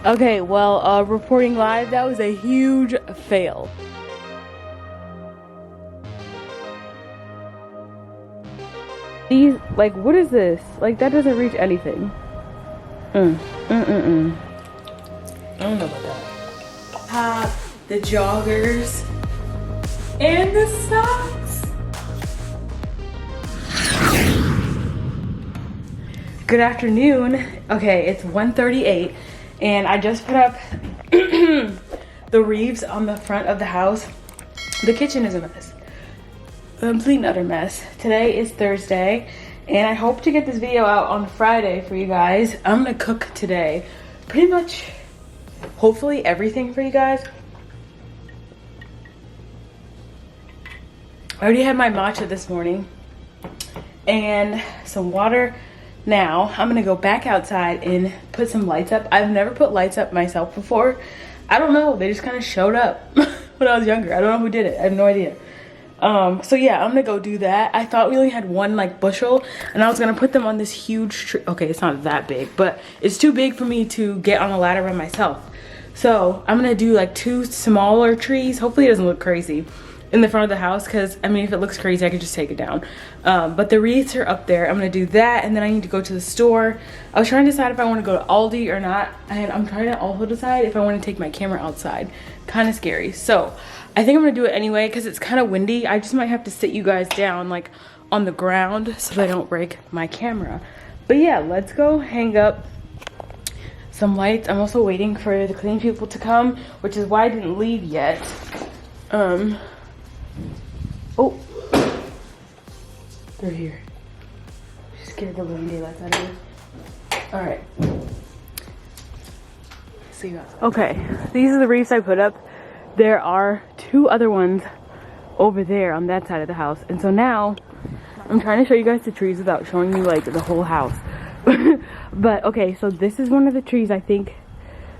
Okay, well, reporting live, that was a huge fail. These, like, what is this? Like, that doesn't reach anything. I don't know about that. The joggers and the socks. Good afternoon. Okay, it's 1:38 and I just put up the wreaths on the front of the house. The kitchen is a mess. A complete and utter mess. Today is Thursday and I hope to get this video out on Friday for you guys. I'm gonna cook today. Pretty much, hopefully everything for you guys. I already had my matcha this morning and some water. Now I'm gonna go back outside and put some lights up. I've never put lights up myself before. I don't know, they just kind of showed up when I was younger. I don't know who did it, I have no idea. So yeah, I'm gonna go do that. I thought we only had one like bushel and I was gonna put them on this huge tree. Okay, it's not that big, but it's too big for me to get on a ladder by myself. So I'm gonna do like 2 smaller trees. Hopefully it doesn't look crazy in the front of the house, because I mean if it looks crazy I could just take it down. But the wreaths are up there. I'm gonna do that and then I need to go to the store. I was trying to decide if I want to go to Aldi or not, and I'm trying to also decide if I want to take my camera outside. Kind of scary, so I think I'm gonna do it anyway because it's kind of windy. I just might have to sit you guys down like on the ground so that I don't break my camera. But yeah, let's go hang up some lights. I'm also waiting for the cleaning people to come, which is why I didn't leave yet. Oh, they're here. She scared the living daylights out of me. All right. See you guys. Okay, these are the wreaths I put up. There are 2 other ones over there on that side of the house. And so now I'm trying to show you guys the trees without showing you like the whole house. But okay, so this is one of the trees I think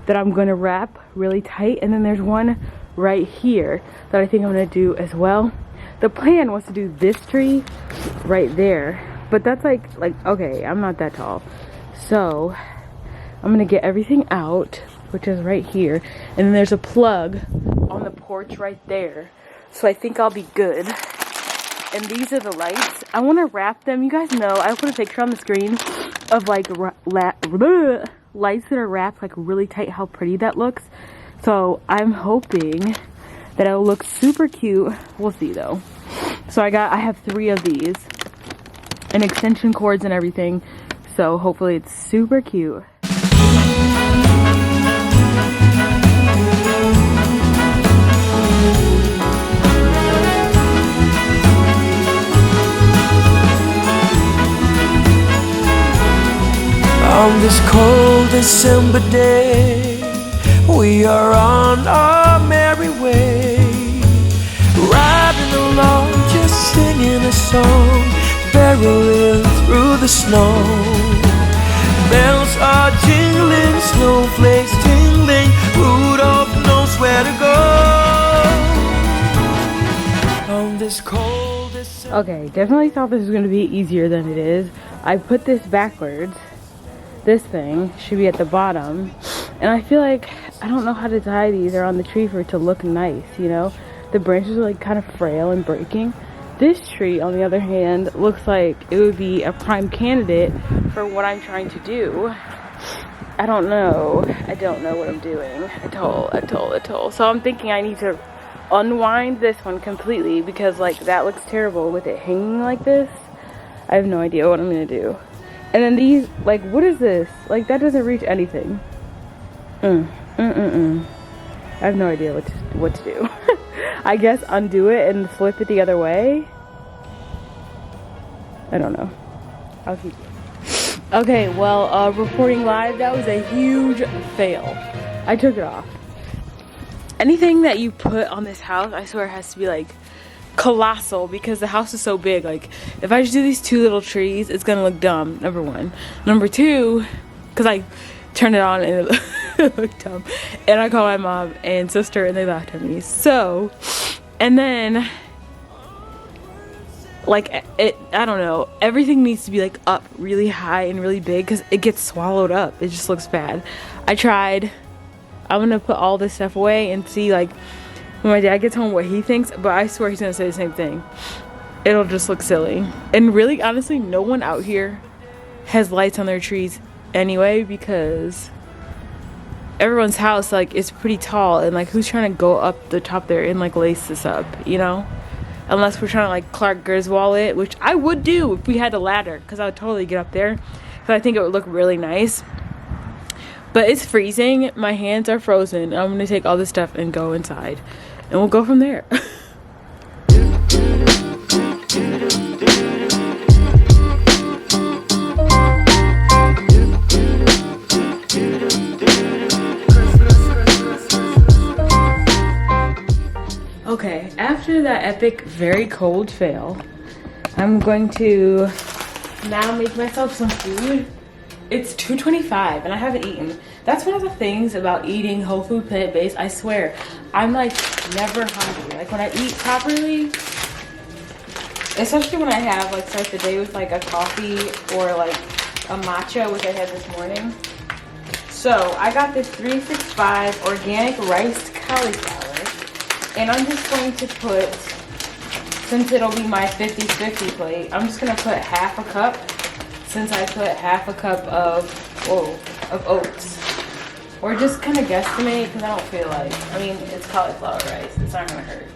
that I'm gonna wrap really tight. And then there's one right here that I think I'm gonna do as well. The plan was to do this tree right there, but that's like okay, I'm not that tall. So I'm gonna get everything out, which is right here. And then there's a plug on the porch right there. So I think I'll be good. And these are the lights. I wanna wrap them. You guys know, I put a picture on the screen of like lights that are wrapped like really tight, how pretty that looks. So I'm hoping that it'll look super cute. We'll see though. So I have 3 of these and extension cords and everything. So hopefully it's super cute. On this cold December day, we are on our merry way, riding along, just singing a song, barreling through the snow. Bells are jingling, snowflakes tingling, Rudolph knows where to go. On this cold December. Okay, definitely thought this was going to be easier than it is. I put this backwards. This thing should be at the bottom. And I feel like I don't know how to tie these around the tree for it to look nice, you know? The branches are like kind of frail and breaking. This tree, on the other hand, looks like it would be a prime candidate for what I'm trying to do. I don't know. I don't know what I'm doing at all. So I'm thinking I need to unwind this one completely because like that looks terrible with it hanging like this. I have no idea what I'm gonna do. And then these, like, what is this? Like, that doesn't reach anything. I have no idea what to do. I guess undo it and flip it the other way. I don't know. I'll keep it. Okay, well, reporting live, that was a huge fail. I took it off. Anything that you put on this house, I swear, has to be like colossal because the house is so big. Like if I just do these 2 little trees, it's gonna look dumb, number 1. Number 2, because I turned it on and it looked dumb, and I called my mom and sister and they laughed at me. So, and then like I don't know, everything needs to be like up really high and really big because it gets swallowed up. It just looks bad. I tried I'm gonna put all this stuff away and see like when my dad gets home what he thinks, but I swear he's gonna say the same thing. It'll just look silly. And really, honestly, no one out here has lights on their trees anyway, because everyone's house like is pretty tall, and like who's trying to go up the top there and like lace this up, you know? Unless we're trying to like Clark Griswold it, which I would do if we had a ladder, because I would totally get up there because I think it would look really nice. But it's freezing, my hands are frozen. I'm gonna take all this stuff and go inside and we'll go from there. Okay, after that epic, very cold fail, I'm going to now make myself some food. It's 2:25 and I haven't eaten. That's one of the things about eating whole food plant-based. I swear, I'm like never hungry. Like when I eat properly, especially when I have like start the day with like a coffee or like a matcha, which I had this morning. So I got this 365 organic riced cauliflower. And I'm just going to put, since it'll be my 50-50 plate, I'm just going to put half a cup, since I put half a cup of oats. Or just kind of guesstimate, because I don't feel like, I mean, it's cauliflower rice. It's not going to hurt.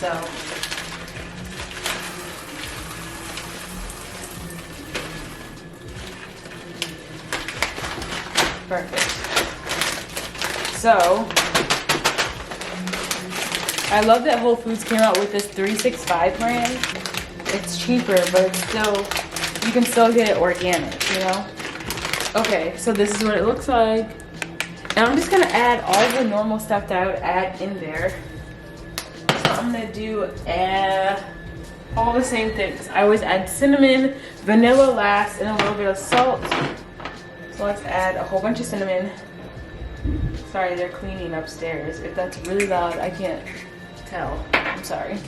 So, perfect. So, I love that Whole Foods came out with this 365 brand. It's cheaper, but it's still, you can still get it organic, you know? Okay, so this is what it looks like. And I'm just gonna add all the normal stuff that I would add in there. So I'm gonna do all the same things. I always add cinnamon, vanilla last, and a little bit of salt. So let's add a whole bunch of cinnamon. Sorry, they're cleaning upstairs. If that's really loud, I can't tell. I'm sorry.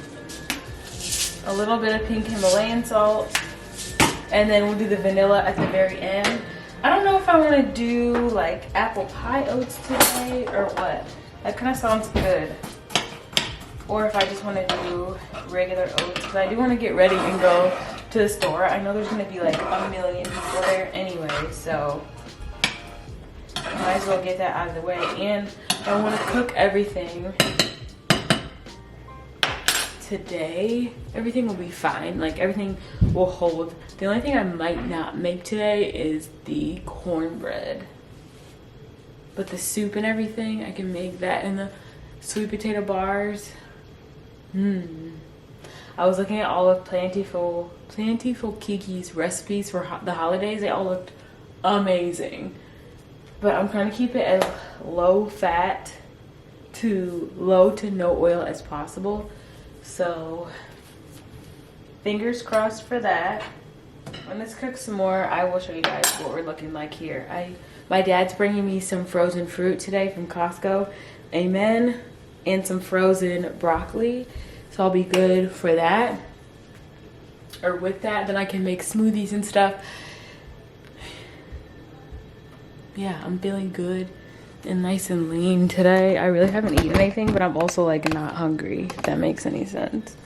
A little bit of pink Himalayan salt, and then we'll do the vanilla at the very end. I don't know if I want to do like apple pie oats today or what. That kind of sounds good. Or if I just want to do regular oats, because I do want to get ready and go to the store. I know there's going to be like a million people there anyway, so might as well get that out of the way. And I want to cook everything today. Everything will be fine. Like everything will hold. The only thing I might not make today is the cornbread. But the soup and everything, I can make that, and the sweet potato bars. I was looking at all of Plentiful Kiki's recipes for the holidays. They all looked amazing. But I'm trying to keep it as low to no oil as possible. So fingers crossed for that. When this cooks some more, I will show you guys what we're looking like here. My dad's bringing me some frozen fruit today from Costco. Amen. And some frozen broccoli. So I'll be good for that. Or with that, then I can make smoothies and stuff. Yeah, I'm feeling good and nice and lean today. I really haven't eaten anything, but I'm also like not hungry, if that makes any sense.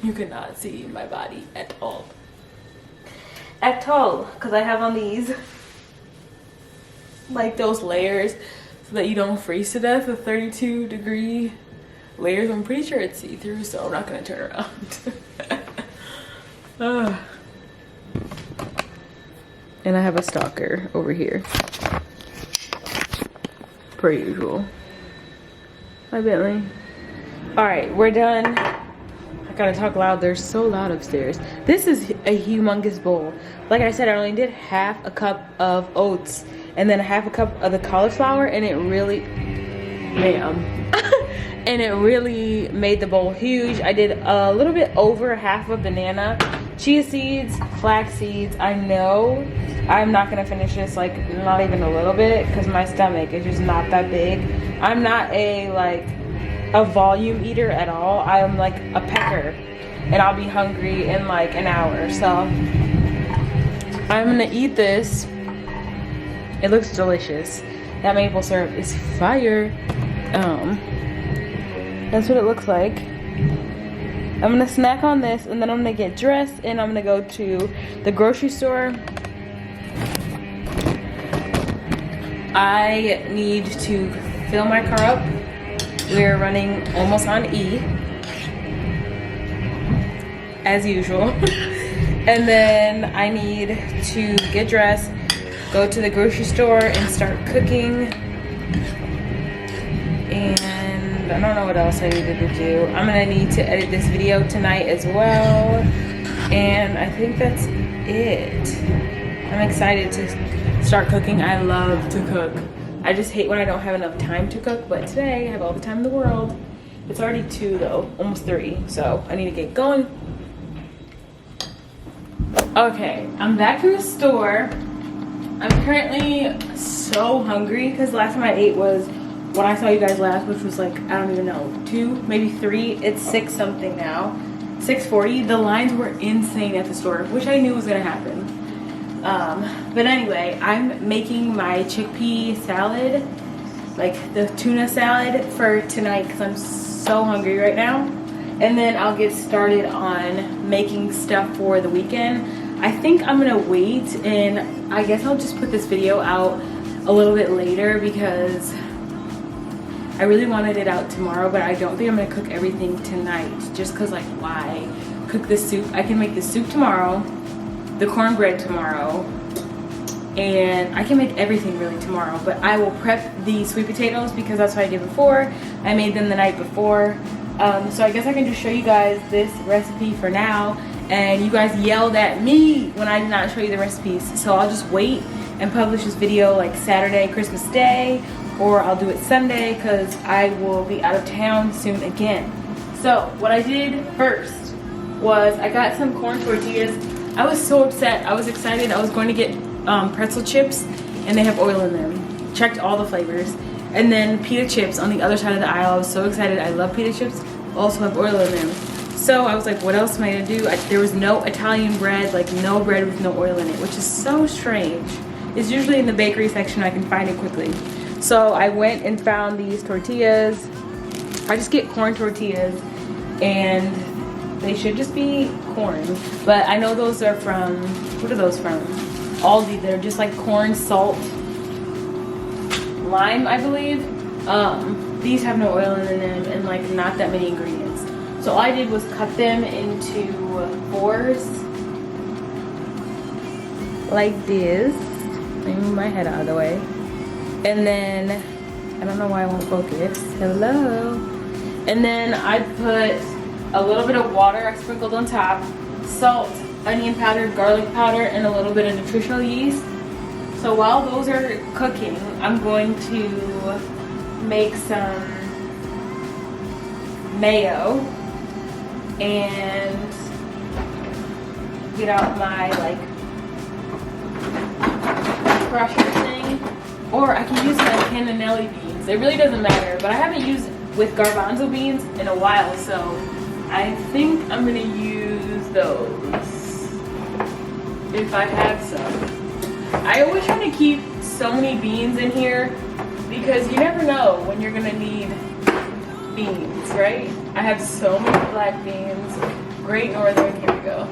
You cannot see my body at all. At all, because I have on these like those layers so that you don't freeze to death, the 32-degree layers. I'm pretty sure it's see-through, so I'm not gonna turn around. And I have a stalker over here, per usual. Hi, Bentley. All right, we're done. I gotta talk loud. They're so loud upstairs. This is a humongous bowl. Like I said, I only did half a cup of oats and then half a cup of the cauliflower, and it really, and it really made the bowl huge. I did a little bit over half a banana, chia seeds, flax seeds. I know I'm not gonna finish this, like not even a little bit, because my stomach is just not that big. I'm not a volume eater at all. I'm like a pecker, and I'll be hungry in like an hour. So I'm gonna eat this. It looks delicious. That maple syrup is fire. That's what it looks like. I'm gonna snack on this and then I'm gonna get dressed and I'm gonna go to the grocery store. I need to fill my car up. We're running almost on E, as usual. And then I need to get dressed, go to the grocery store and start cooking. And I don't know what else I needed to do. I'm gonna need to edit this video tonight as well. And I think that's it. I'm excited to start cooking. I love to cook. I just hate when I don't have enough time to cook, but today I have all the time in the world. It's already 2 though, almost 3, so I need to get going. Okay, I'm back in the store. I'm currently so hungry because last time I ate was when I saw you guys last, which was like, I don't even know, 2, maybe 3. It's 6 something now, 6:40. The lines were insane at the store, which I knew was gonna happen. But anyway, I'm making my chickpea salad, like the tuna salad for tonight because I'm so hungry right now. And then I'll get started on making stuff for the weekend. I think I'm gonna wait and I guess I'll just put this video out a little bit later because I really wanted it out tomorrow, but I don't think I'm gonna cook everything tonight just because, like, why cook the soup? I can make the soup tomorrow, the cornbread tomorrow, and I can make everything really tomorrow, but I will prep the sweet potatoes because that's what I did before. I made them the night before. So I guess I can just show you guys this recipe for now, and you guys yelled at me when I did not show you the recipes, so I'll just wait and publish this video like Saturday, Christmas Day, or I'll do it Sunday because I will be out of town soon again. So what I did first was I got some corn tortillas. I was so upset. I was excited. I was going to get pretzel chips and they have oil in them. Checked all the flavors. And then pita chips on the other side of the aisle. I was so excited. I love pita chips. Also have oil in them. So I was like, what else am I gonna do? There was no Italian bread, like no bread with no oil in it, which is so strange. It's usually in the bakery section. I can find it quickly. So I went and found these tortillas. I just get corn tortillas and they should just be corn. But I know those are from, what are those from? Aldi. They're just like corn, salt, lime, I believe. These have no oil in them and like not that many ingredients. So all I did was cut them into 4s like this. Let me move my head out of the way. And then, I don't know why I won't focus. Hello. And then I put a little bit of water I sprinkled on top, salt, onion powder, garlic powder, and a little bit of nutritional yeast. So while those are cooking, I'm going to make some mayo and get out my like crusher thing, or I can use my cannellini beans. It really doesn't matter, but I haven't used with garbanzo beans in a while, so I think I'm gonna use those if I have some. I always try to keep so many beans in here because you never know when you're gonna need beans, right? I have so many black beans. Great Northern, here we go.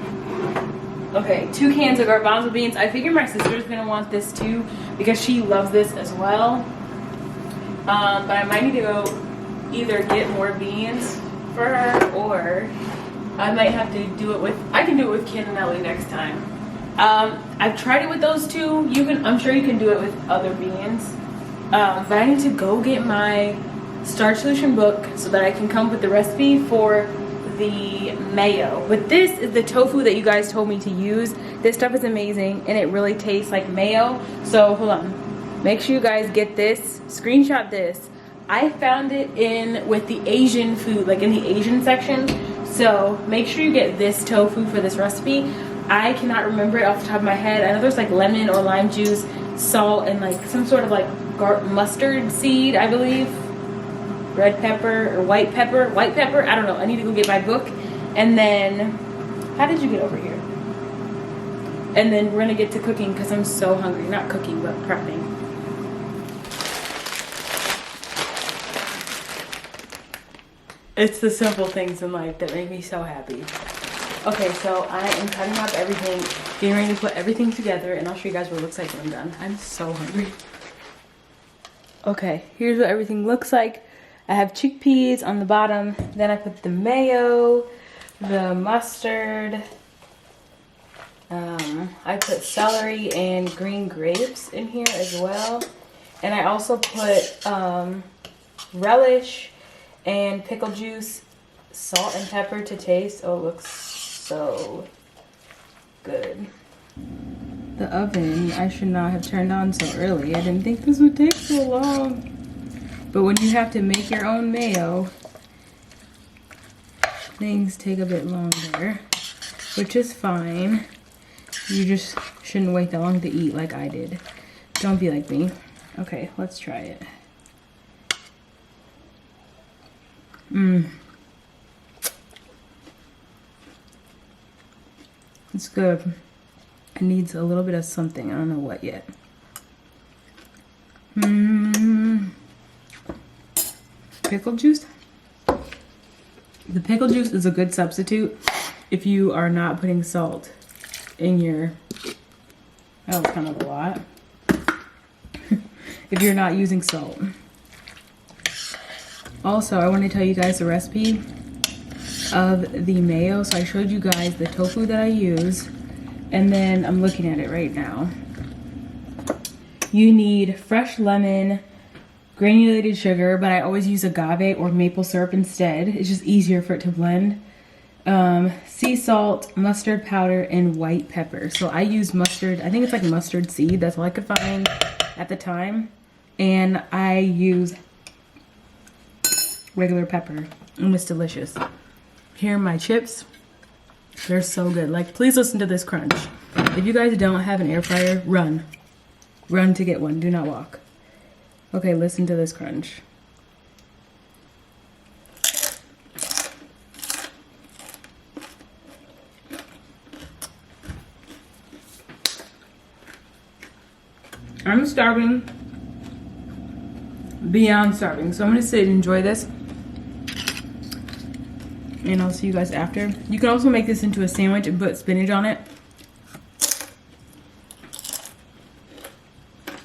Okay, 2 cans of garbanzo beans. I figure my sister's gonna want this too because she loves this as well. But I might need to go either get more beans for her, or I might have to do it with, I can do it with cannellini next time. I've tried it with those 2. I'm sure you can do it with other beans. But I need to go get my starch solution book so that I can come up with the recipe for the mayo. But this is the tofu that you guys told me to use. This stuff is amazing and it really tastes like mayo. So hold on, make sure you guys get this, screenshot this. I found it with the Asian food, like in the Asian section. So make sure you get this tofu for this recipe. I cannot remember it off the top of my head. I know there's like lemon or lime juice, salt, and like some sort of like mustard seed, I believe. Red pepper or white pepper. White pepper, I don't know. I need to go get my book. And then, how did you get over here? And then we're gonna get to cooking because I'm so hungry. Not cooking, but prepping. It's the simple things in life that make me so happy. Okay, so I am cutting up everything, getting ready to put everything together, and I'll show you guys what it looks like when I'm done. I'm so hungry. Okay, here's what everything looks like. I have chickpeas on the bottom, then I put the mayo, the mustard, I put celery and green grapes in here as well. And I also put relish and pickle juice, salt and pepper to taste. Oh, it looks so good. The oven, I should not have turned on so early. I didn't think this would take so long. But when you have to make your own mayo, things take a bit longer, which is fine. You just shouldn't wait that long to eat like I did. Don't be like me. Okay, let's try it. It's good. It needs a little bit of something. I don't know what yet. Pickle juice? The pickle juice is a good substitute if you are not putting salt in your... That was kind of a lot. If you're not using salt. Also, I want to tell you guys the recipe of the mayo. So I showed you guys the tofu that I use, and then I'm looking at it right now. You need fresh lemon, granulated sugar, but I always use agave or maple syrup instead. It's just easier for it to blend. Sea salt, mustard powder, and white pepper. So I use mustard, I think it's like mustard seed. That's all I could find at the time. And I use regular pepper, and it's delicious. Here are my chips. They're so good. Like, please listen to this crunch. If you guys don't have an air fryer, run. Run to get one. Do not walk. Okay, listen to this crunch. I'm starving. Beyond starving. So I'm going to sit and enjoy this. And I'll see you guys after. You can also make this into a sandwich and put spinach on it.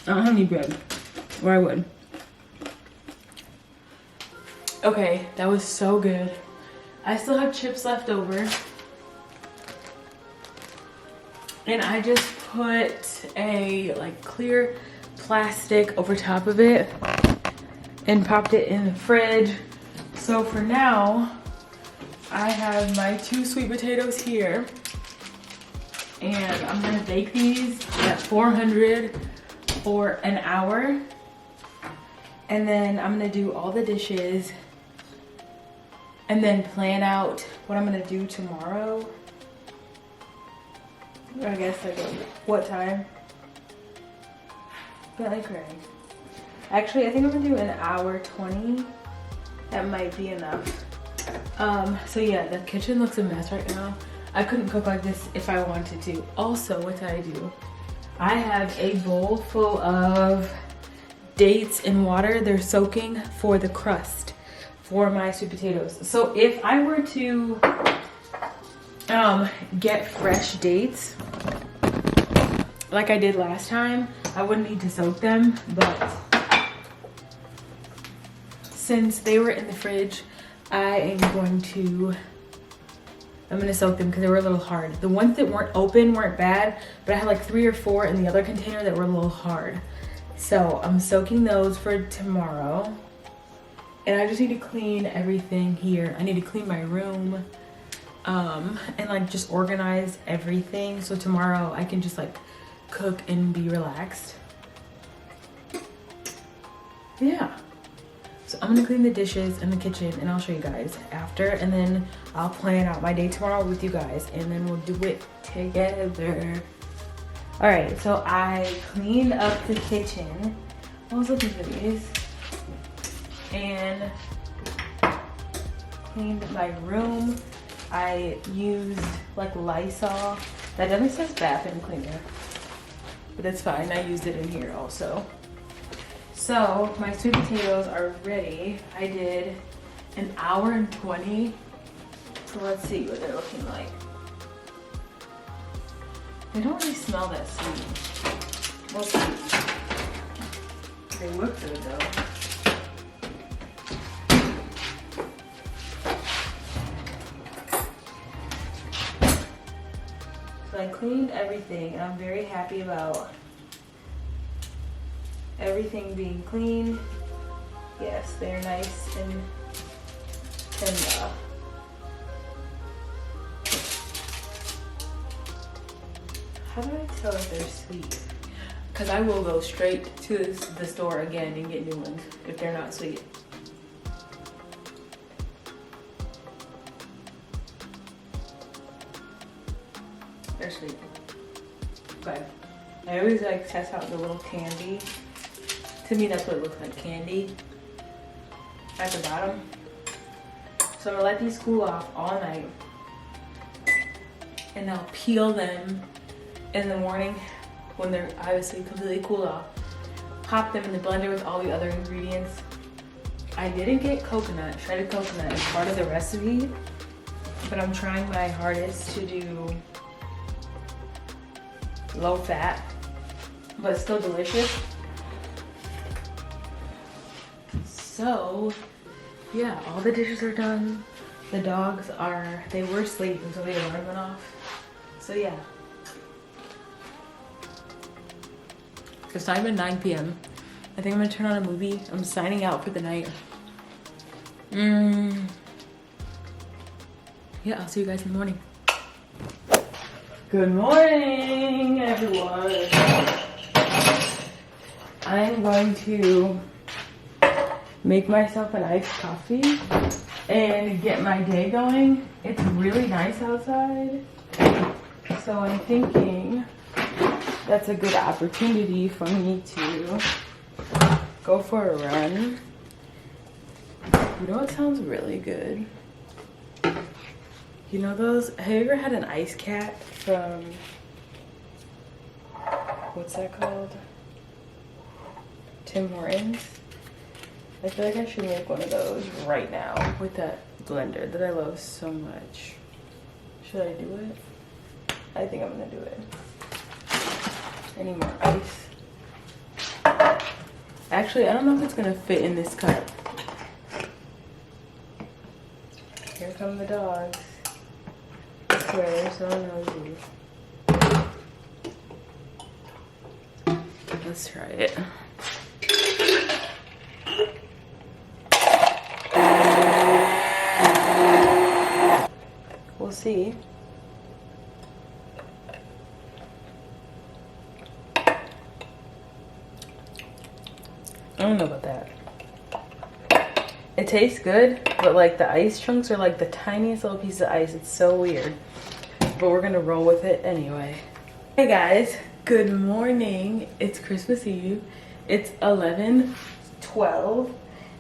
I don't have any bread. Or I would. Okay, that was so good. I still have chips left over. And I just put a like clear plastic over top of it and popped it in the fridge. So for now, I have my 2 sweet potatoes here, and I'm gonna bake these at 400 for an hour, and then I'm gonna do all the dishes and then plan out what I'm gonna do tomorrow. I guess like what time? Bentley Craig. Actually, I think I'm gonna do an hour 20. That might be enough. So yeah, the kitchen looks a mess right now. I couldn't cook like this if I wanted to. Also, what did I do? I have a bowl full of dates in water. They're soaking for the crust for my sweet potatoes. So if I were to get fresh dates like I did last time, I wouldn't need to soak them, but since they were in the fridge, I'm gonna soak them because they were a little hard. The ones that weren't open weren't bad, but I had like 3 or 4 in the other container that were a little hard. So I'm soaking those for tomorrow. And I just need to clean everything here. I need to clean my room and like just organize everything. So tomorrow I can just like cook and be relaxed. Yeah. So I'm gonna clean the dishes in the kitchen and I'll show you guys after, and then I'll plan out my day tomorrow with you guys and then we'll do it together. All right, so I cleaned up the kitchen. I was looking for these. And cleaned my room. I used like Lysol. That definitely says bathroom cleaner, but it's fine. I used it in here also. So my sweet potatoes are ready. I did an hour and 20. So let's see what they're looking like. They don't really smell that sweet. We'll see. They look good though. So I cleaned everything and I'm very happy about everything being clean. Yes, they're nice and tender. How do I tell if they're sweet? Because I will go straight to the store again and get new ones if they're not sweet. They're sweet. Okay. I always like test out the little candy. To me, that's what it looks like, candy at the bottom. So I'm gonna let these cool off all night. And I'll peel them in the morning when they're obviously completely cooled off. Pop them in the blender with all the other ingredients. I didn't get coconut, shredded coconut as part of the recipe, but I'm trying my hardest to do low fat, but it's still delicious. So yeah, all the dishes are done. The dogs they were asleep until the alarm went off. So yeah. It's not even 9 p.m. I think I'm gonna turn on a movie. I'm signing out for the night. Yeah, I'll see you guys in the morning. Good morning, everyone. I'm going to make myself an iced coffee and get my day going. It's really nice outside, so I'm thinking that's a good opportunity for me to go for a run. You know what sounds really good? You know those, have you ever had an ice cap from, what's that called? Tim Hortons? I feel like I should make one of those right now with that blender that I love so much. Should I do it? I think I'm gonna do it. I need more ice. Actually, I don't know if it's gonna fit in this cup. Here come the dogs. I swear, they're so nosy. Let's try it. We'll see. I don't know about that. It tastes good, but like the ice chunks are like the tiniest little piece of ice. It's so weird, but we're gonna roll with it anyway. Hey guys, good morning. It's Christmas Eve. It's 11:12.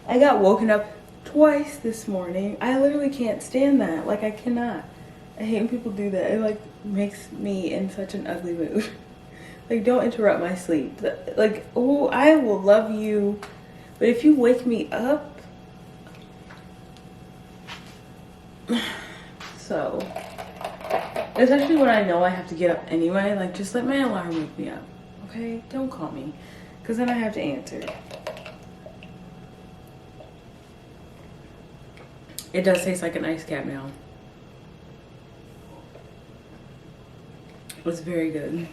I got woken up twice this morning. I literally can't stand that. Like, I cannot. I hate when people do that. It like makes me in such an ugly mood. Like, don't interrupt my sleep. Like, oh, I will love you, but if you wake me up, so, especially when I know I have to get up anyway, like, just let my alarm wake me up, okay? Don't call me, because then I have to answer. It does taste like an ice cap now. It's very good.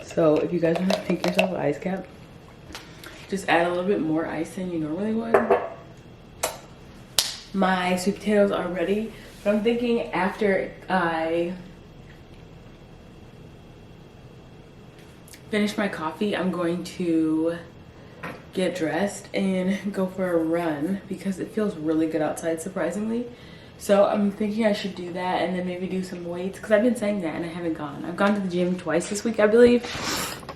So if you guys want to make yourself an ice cap, just add a little bit more ice than you normally would. My sweet potatoes are ready, but I'm thinking after I finish my coffee, I'm going to get dressed and go for a run because it feels really good outside, surprisingly. So I'm thinking I should do that and then maybe do some weights, because I've been saying that and I haven't gone. I've gone to the gym twice this week, I believe.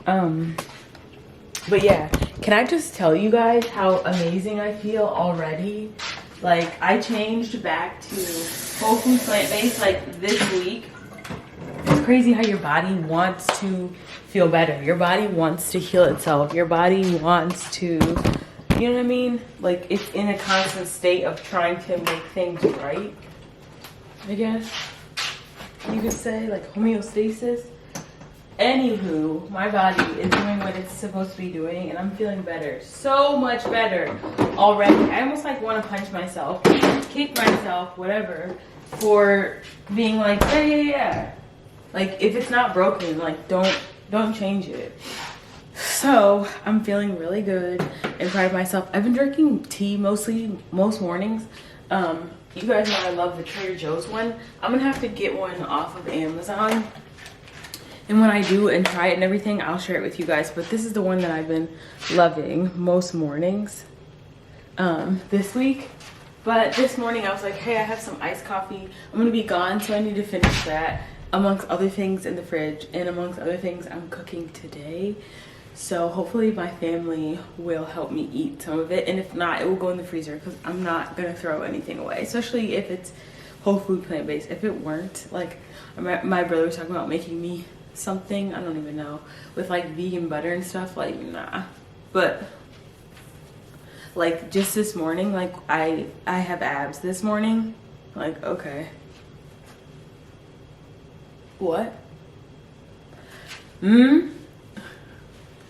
But yeah, can I just tell you guys how amazing I feel already? Like, I changed back to whole food plant-based like this week. It's crazy how your body wants to feel better. Your body wants to heal itself. Your body wants to, You know what I mean? Like, it's in a constant state of trying to make things right, I guess you could say, like homeostasis. Anywho, my body is doing what it's supposed to be doing, and I'm feeling better, so much better already. I almost like want to punch myself, kick myself, whatever, for being like, yeah. Like, if it's not broken, like, don't change it. So I'm feeling really good and proud of myself. I've been drinking tea most mornings. You guys know I love the Trader Joe's one. I'm gonna have to get one off of Amazon. And when I do and try it and everything, I'll share it with you guys. But this is the one that I've been loving most mornings this week. But this morning I was like, hey, I have some iced coffee. I'm gonna be gone, so I need to finish that amongst other things in the fridge and amongst other things I'm cooking today. So hopefully my family will help me eat some of it, and if not, it will go in the freezer because I'm not gonna throw anything away, especially if it's whole food plant-based. If it weren't, like, my brother was talking about making me something, I don't even know, with like vegan butter and stuff, like, nah. But like just this morning, like I have abs this morning, like, okay, what?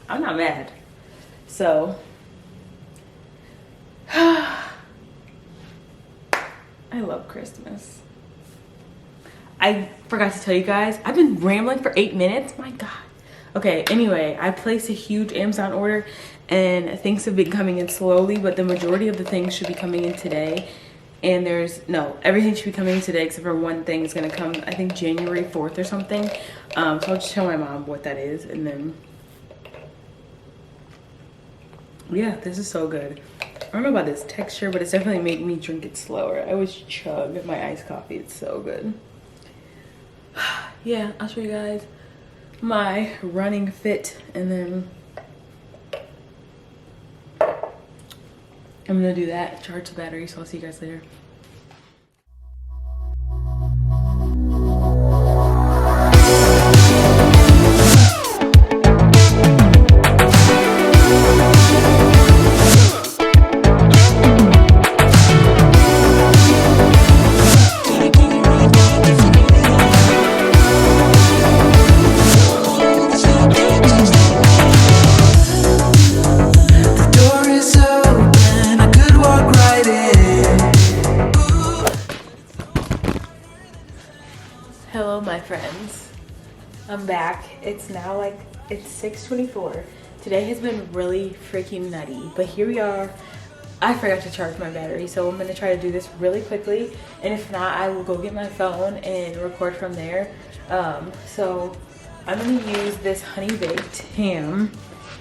I'm not mad. So I love Christmas. I forgot to tell you guys, I've been rambling for 8 minutes. My God. Okay, anyway, I placed a huge Amazon order and things have been coming in slowly, but the majority of the things should be coming in today. And everything should be coming in today except for one thing is gonna come, I think January 4th or something. So I'll just tell my mom what that is, and then, yeah, this is so good. I don't know about this texture, but it's definitely making me drink it slower. I always chug my iced coffee, it's so good. Yeah, I'll show you guys my running fit, and then I'm gonna do that, charge the battery, so I'll see you guys later. Hello my friends, I'm back. It's now like, it's 6:24. Today has been really freaking nutty, but here we are. I forgot to charge my battery, so I'm gonna try to do this really quickly, and if not, I will go get my phone and record from there. So I'm gonna use this honey baked ham.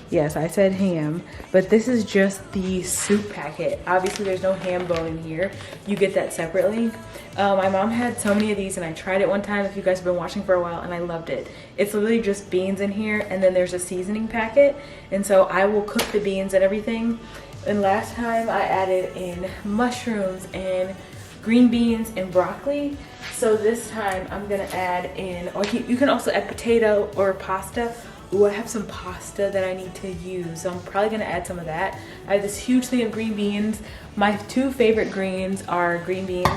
Yes, I said ham, but this is just the soup packet. Obviously there's no ham bone in here. You get that separately. My mom had so many of these and I tried it one time, if you guys have been watching for a while, and I loved it. It's literally just beans in here, and then there's a seasoning packet. And so I will cook the beans and everything. And last time I added in mushrooms and green beans and broccoli. So this time I'm gonna add in, or you can also add potato or pasta. Ooh, I have some pasta that I need to use, so I'm probably gonna add some of that. I have this huge thing of green beans. My two favorite greens are green beans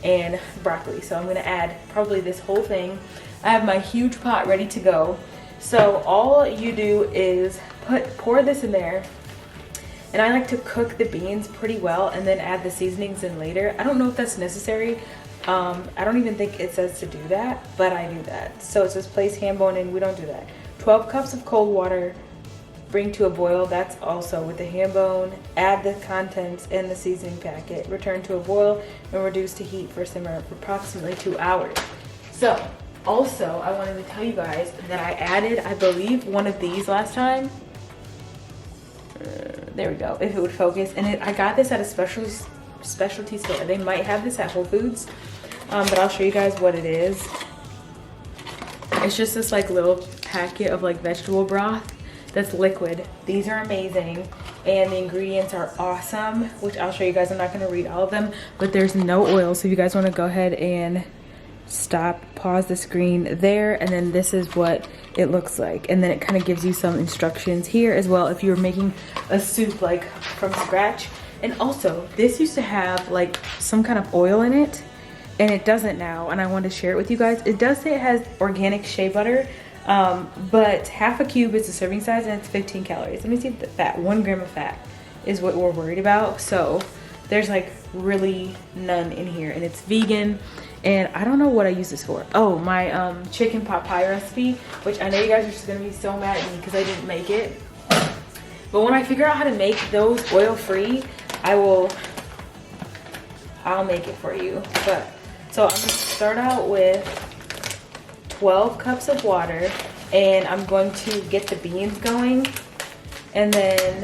and broccoli, so I'm gonna add probably this whole thing. I have my huge pot ready to go. So all you do is pour this in there, and I like to cook the beans pretty well and then add the seasonings in later. I don't know if that's necessary. I don't even think it says to do that, but I do that. So it says place ham bone in, we don't do that. 12 cups of cold water, bring to a boil, that's also with the ham bone. Add the contents in the seasoning packet, return to a boil, and reduce to heat for simmer for approximately 2 hours. So, also, I wanted to tell you guys that I added, I believe, one of these last time. There we go, if it would focus. And I got this at a specialty store. They might have this at Whole Foods, but I'll show you guys what it is. It's just this like little packet of like vegetable broth that's liquid. These are amazing, and the ingredients are awesome, which I'll show you guys. I'm not going to read all of them, but there's no oil, so if you guys want to go ahead and pause the screen there, and then this is what it looks like. And then it kind of gives you some instructions here as well if you're making a soup like from scratch. And also, this used to have like some kind of oil in it, and it doesn't now, and I wanted to share it with you guys. It does say it has organic shea butter, but half a cube is the serving size and it's 15 calories. Let me see the fat. 1 gram of fat is what we're worried about. So there's like really none in here, and it's vegan. And I don't know what I use this for. Oh, my chicken pot pie recipe, which I know you guys are just gonna be so mad at me because I didn't make it. But when I figure out how to make those oil-free, I'll make it for you. But so I'm gonna start out with 12 cups of water, and I'm going to get the beans going and then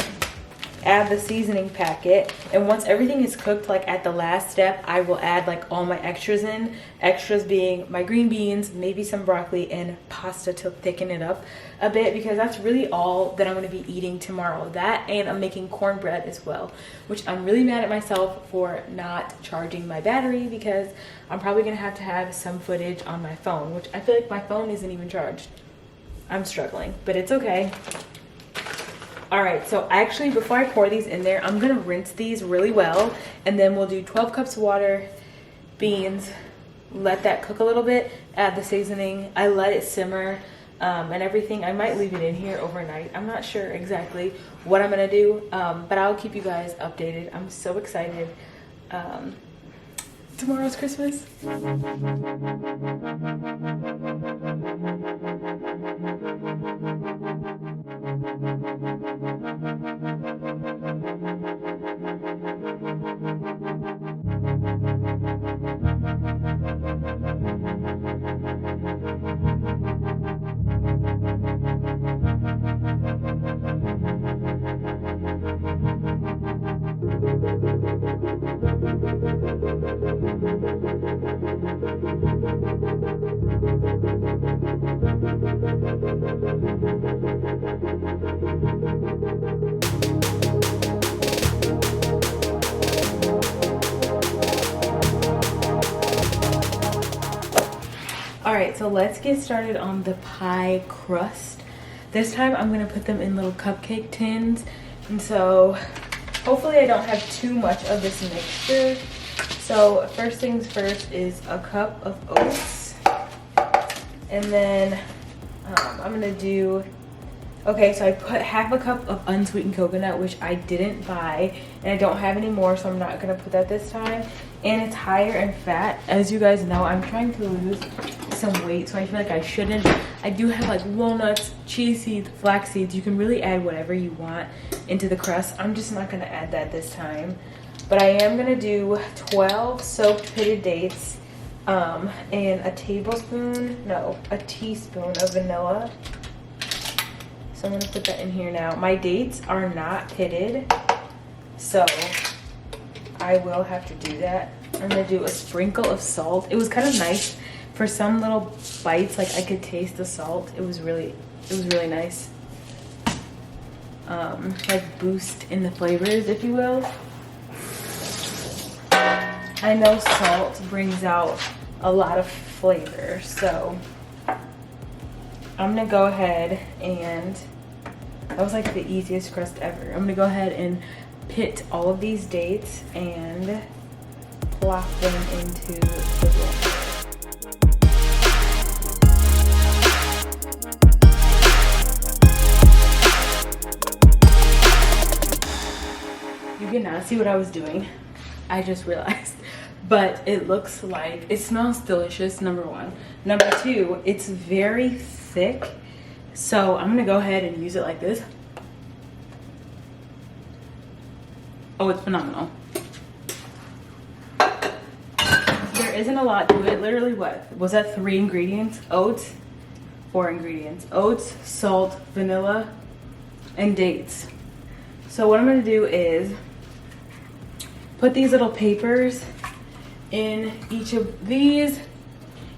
add the seasoning packet. And once everything is cooked, like at the last step, I will add like all my extras in. Extras being my green beans, maybe some broccoli, and pasta to thicken it up a bit, because that's really all that I'm going to be eating tomorrow. That, and I'm making cornbread as well, which I'm really mad at myself for not charging my battery, because I'm probably going to have some footage on my phone, which I feel like my phone isn't even charged. I'm struggling, but it's okay. All right, so actually before I pour these in there, I'm gonna rinse these really well, and then we'll do 12 cups of water, beans, let that cook a little bit, add the seasoning. I let it simmer and everything. I might leave it in here overnight. I'm not sure exactly what I'm gonna do, but I'll keep you guys updated. I'm so excited. Tomorrow's Christmas. Alright, so let's get started on the pie crust. This time I'm going to put them in little cupcake tins. And so hopefully I don't have too much of this mixture. So first things first is a cup of oats. And then I'm going to do... Okay, so I put half a cup of unsweetened coconut, which I didn't buy, and I don't have any more, so I'm not going to put that this time. And it's higher in fat. As you guys know, I'm trying to lose some weight, so I feel like I shouldn't. I do have like walnuts, chia seeds, flax seeds. You can really add whatever you want into the crust. I'm just not going to add that this time. But I am going to do 12 soaked pitted dates and a teaspoon of vanilla. So I'm going to put that in here now. My dates are not pitted, so I will have to do that. I'm going to do a sprinkle of salt. It was kind of nice. For some little bites, like I could taste the salt. It was really nice. Like boost in the flavors, if you will. I know salt brings out a lot of flavor, so I'm gonna go ahead and, that was like the easiest crust ever. I'm gonna go ahead and pit all of these dates and plop them into the bowl. You cannot see what I was doing. I just realized. But it looks like, it smells delicious, number one. Number two, it's very thick. So I'm gonna go ahead and use it like this. Oh, it's phenomenal. There isn't a lot to it. Literally, what? Was that 3 ingredients? Oats, 4 ingredients. Oats, salt, vanilla, and dates. So what I'm gonna do is put these little papers in each of these,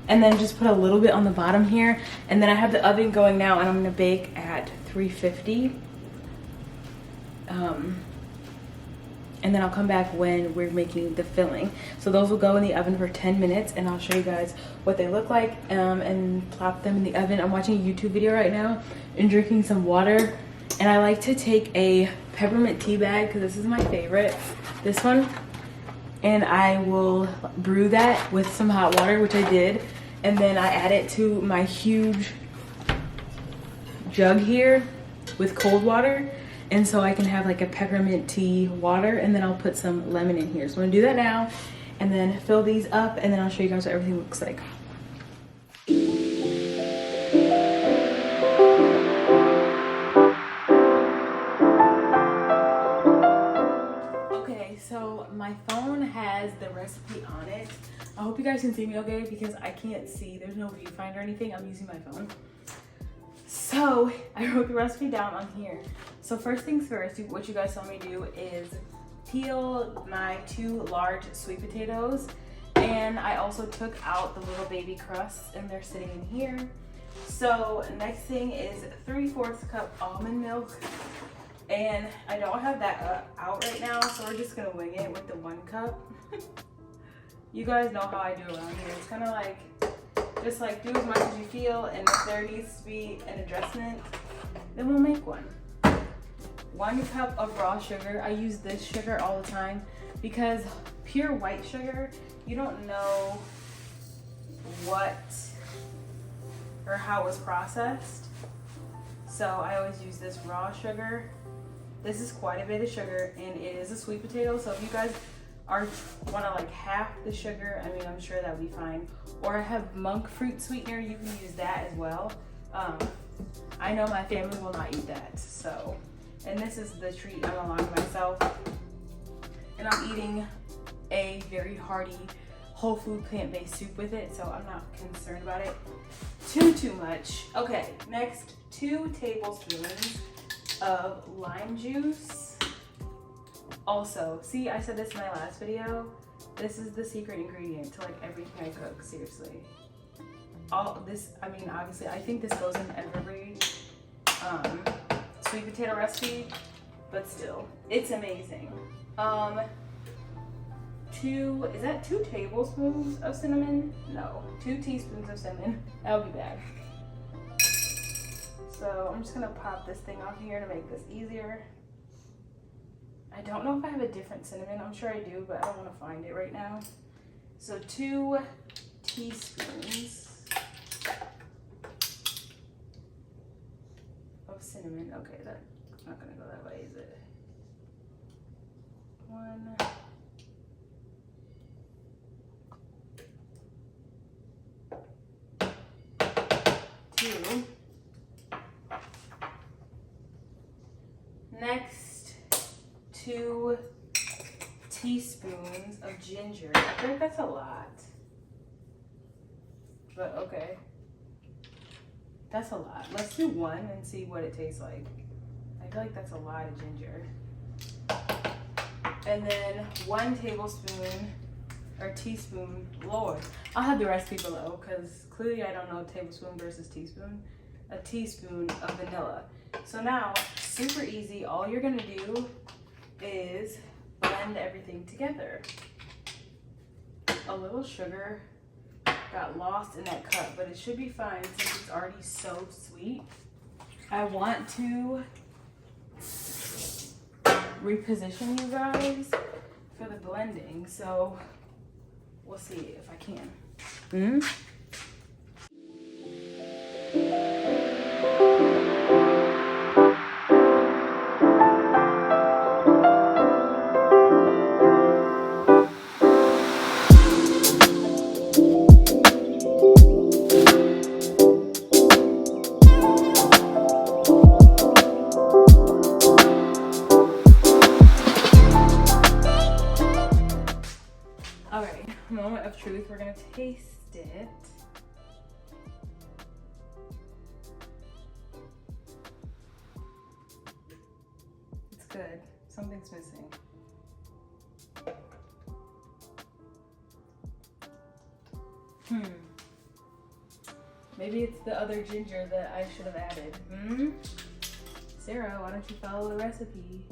and then just put a little bit on the bottom here. And then I have the oven going now, and I'm gonna bake at 350. and then I'll come back when we're making the filling. So those will go in the oven for 10 minutes, and I'll show you guys what they look like and plop them in the oven. I'm watching a YouTube video right now and drinking some water, and I like to take a peppermint tea bag because this is my favorite, this one, and I will brew that with some hot water, which I did, and then I add it to my huge jug here with cold water, and so I can have like a peppermint tea water, and then I'll put some lemon in here. So I'm gonna do that now and then fill these up, and then I'll show you guys what everything looks like. Okay, so my phone has the recipe on it. I hope you guys can see me okay because I can't see. There's no viewfinder or anything. I'm using my phone. So I wrote the recipe down on here. So first things first, what you guys saw me do is peel my 2 large sweet potatoes, and I also took out the little baby crusts, and they're sitting in here. So next thing is 3/4 cup almond milk, and I don't have that out right now, so we're just gonna wing it with the 1 cup. You guys know how I do around here. It's kind of like, just like do as much as you feel, and if there needs to be an adjustment, then we'll make one. 1 cup of raw sugar. I use this sugar all the time because pure white sugar, you don't know what or how it was processed. So I always use this raw sugar. This is quite a bit of sugar, and it is a sweet potato. So if you guys want to like half the sugar, I mean, I'm sure that would be fine. Or I have monk fruit sweetener, you can use that as well. I know my family will not eat that, so, and this is the treat I'm allowing myself. And I'm eating a very hearty whole food plant-based soup with it, so I'm not concerned about it too much. Okay, next 2 tablespoons of lime juice. Also, see, I said this in my last video, this is the secret ingredient to like everything I cook, seriously. All this, I mean, obviously, I think this goes in every sweet potato recipe, but still, it's amazing. Is that 2 tablespoons of cinnamon? No, 2 teaspoons of cinnamon. That would be bad. So I'm just gonna pop this thing off here to make this easier. I don't know if I have a different cinnamon. I'm sure I do, but I don't want to find it right now. So 2 teaspoons of cinnamon. Okay, that's not gonna go that way, is it? 1. 2. Next, 2 teaspoons of ginger. I feel like that's a lot, but okay. That's a lot. Let's do 1 and see what it tastes like. I feel like that's a lot of ginger. And then 1 tablespoon or teaspoon, Lord. I'll have the recipe below because clearly I don't know tablespoon versus teaspoon. A teaspoon of vanilla. So now, super easy. All you're gonna do is blend everything together. A little sugar got lost in that cup, but it should be fine since it's already so sweet. I want to reposition you guys for the blending, so we'll see if I can. Moment of truth, we're gonna taste it. It's good. Something's missing. Maybe it's the other ginger that I should have added. Sarah, why don't you follow the recipe?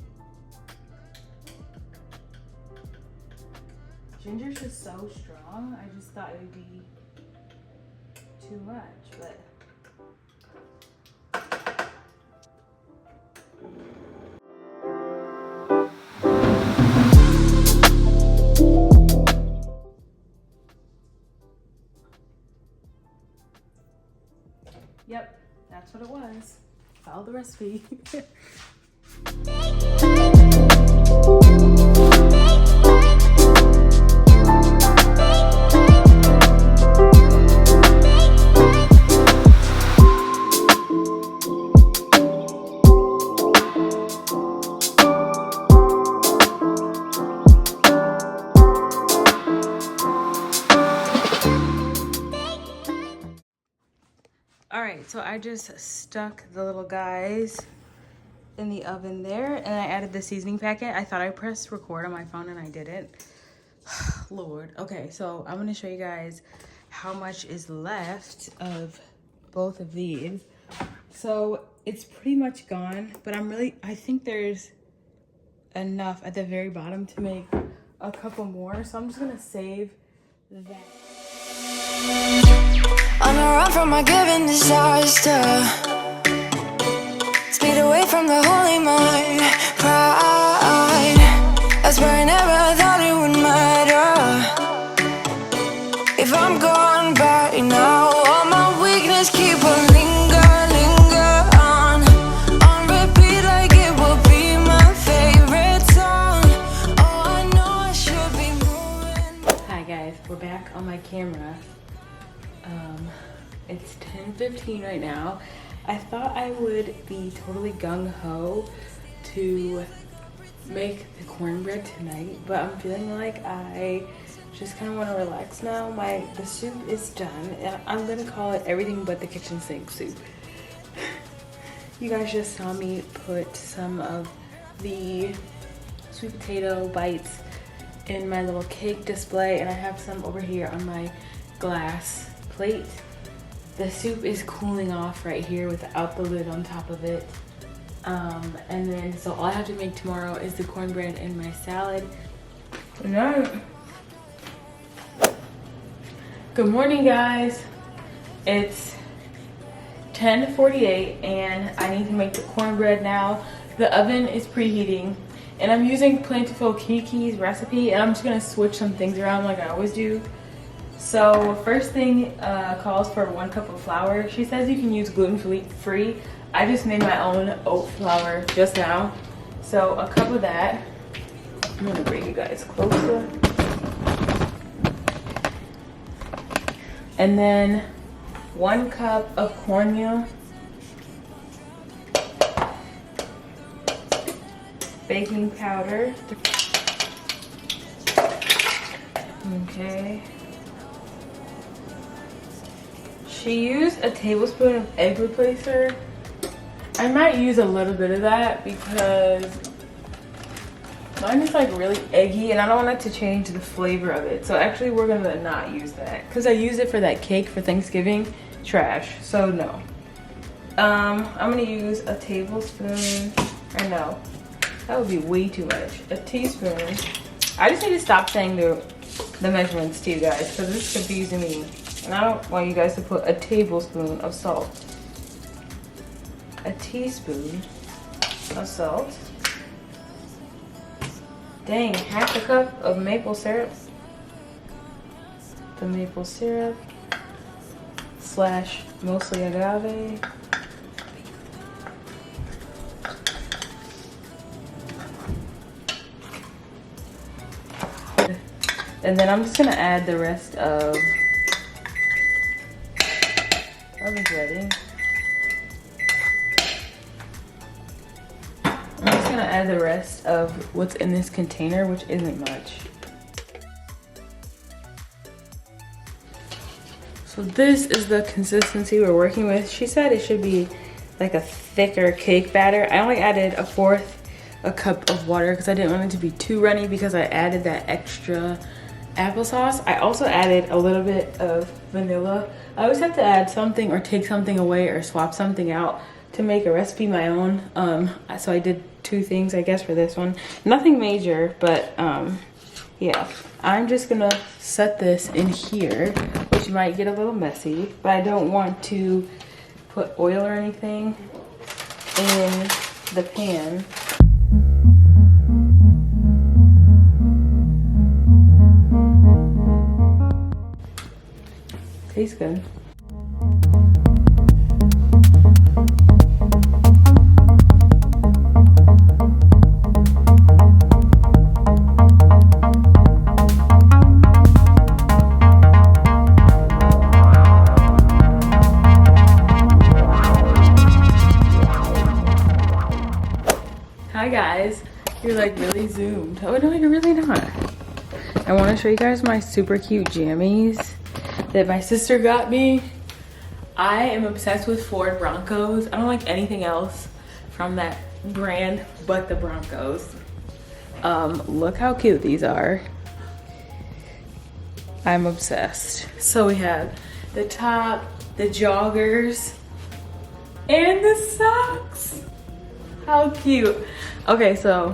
Ginger's just so strong. I just thought it would be too much, but yep, that's what it was. Follow the recipe. Alright, so I just stuck the little guys in the oven there, and I added the seasoning packet. I thought I pressed record on my phone and I didn't. Lord. Okay, so I'm gonna show you guys how much is left of both of these. So it's pretty much gone, but I think there's enough at the very bottom to make a couple more, so I'm just gonna save that. On a run from my given disaster, speed away from the holy mind, pride. That's where I never thought it would matter. If I'm gone by now, all my weakness keep a linger on repeat like it will be my favorite song. Oh, I know I should be moving. Hi guys, we're back on my camera. It's 10:15 right now. I thought I would be totally gung-ho to make the cornbread tonight, but I'm feeling like I just kind of want to relax now. The soup is done, and I'm gonna call it everything but the kitchen sink soup. You guys just saw me put some of the sweet potato bites in my little cake display, and I have some over here on my glass plate. The soup is cooling off right here without the lid on top of it. And then, so all I have to make tomorrow is the cornbread and my salad. Good night. Good morning, guys. It's 10:48 and I need to make the cornbread now. The oven is preheating and I'm using Plentiful Kiki's recipe, and I'm just gonna switch some things around like I always do. So first thing calls for 1 cup of flour. She says you can use gluten-free. I just made my own oat flour just now. So a cup of that. I'm gonna bring you guys closer. And then 1 cup of cornmeal. Baking powder. Okay. She used a tablespoon of egg replacer. I might use a little bit of that because mine is like really eggy and I don't want it to change the flavor of it. So actually we're gonna not use that because I used it for that cake for Thanksgiving. Trash, so no. I'm gonna use a tablespoon, or no, that would be way too much. A teaspoon. I just need to stop saying the measurements to you guys because it's confusing me. And I don't want you guys to put a tablespoon of salt. A teaspoon of salt. Dang, half a cup of maple syrup. The maple syrup / mostly agave. And then I'm just gonna add the rest of oven's ready. I'm just gonna add the rest of what's in this container, which isn't much. So this is the consistency we're working with. She said it should be like a thicker cake batter. I only added 1/4 cup of water because I didn't want it to be too runny because I added that extra applesauce. I also added a little bit of vanilla. I always have to add something or take something away or swap something out to make a recipe my own. So I did 2 things, I guess, for this one. Nothing major, but Yeah, I'm just gonna set this in here, which might get a little messy, but I don't want to put oil or anything in the pan. Tastes good. Hi guys, you're like really zoomed. Oh no, you're really not. I want to show you guys my super cute jammies that my sister got me. I am obsessed with Ford Broncos. I don't like anything else from that brand but the Broncos. Look how cute these are. I'm obsessed. So we have the top, the joggers, and the socks. How cute. Okay, so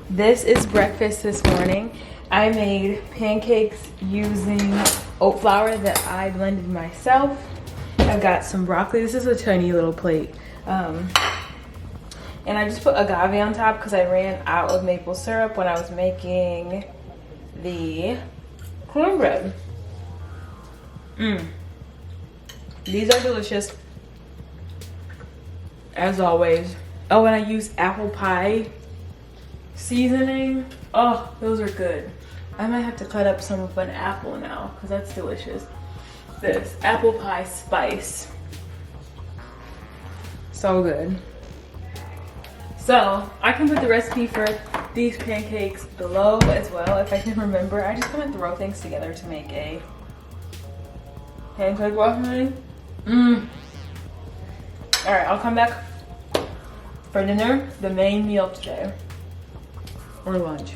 this is breakfast this morning. I made pancakes using oat flour that I blended myself. I've got some broccoli. This is a tiny little plate. And I just put agave on top because I ran out of maple syrup when I was making the cornbread. These are delicious, as always. Oh, and I used apple pie seasoning. Oh, those are good. I might have to cut up some of an apple now because that's delicious. This apple pie spice. So good. So I can put the recipe for these pancakes below as well if I can remember. I just want to throw things together to make a pancake waffle. Alright, I'll come back for dinner, the main meal today. Or lunch.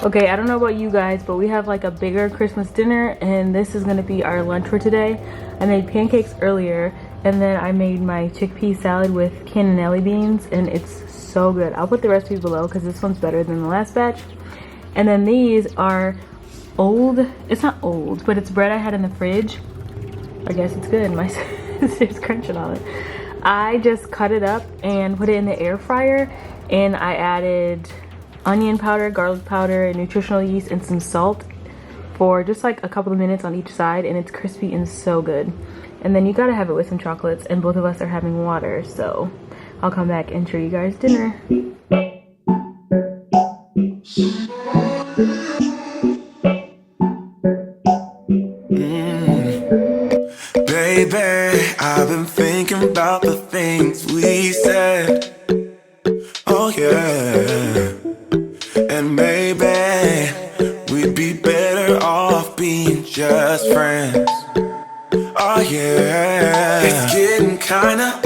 Okay, I don't know about you guys, but we have like a bigger Christmas dinner and this is gonna be our lunch for today. I made pancakes earlier and then I made my chickpea salad with cannellini beans and it's so good. I'll put the recipe below because this one's better than the last batch. And then these are old, it's not old, but it's bread I had in the fridge. I guess it's good. My sister's crunching on it. I just cut it up and put it in the air fryer and I added onion powder, garlic powder, nutritional yeast, and some salt for just like a couple of minutes on each side and it's crispy and so good. And then you gotta have it with some chocolates and both of us are having water, so I'll come back and show you guys dinner. Baby, I've been thinking about the things we said. Oh yeah. And maybe we'd be better off being just friends. Oh yeah. It's getting kinda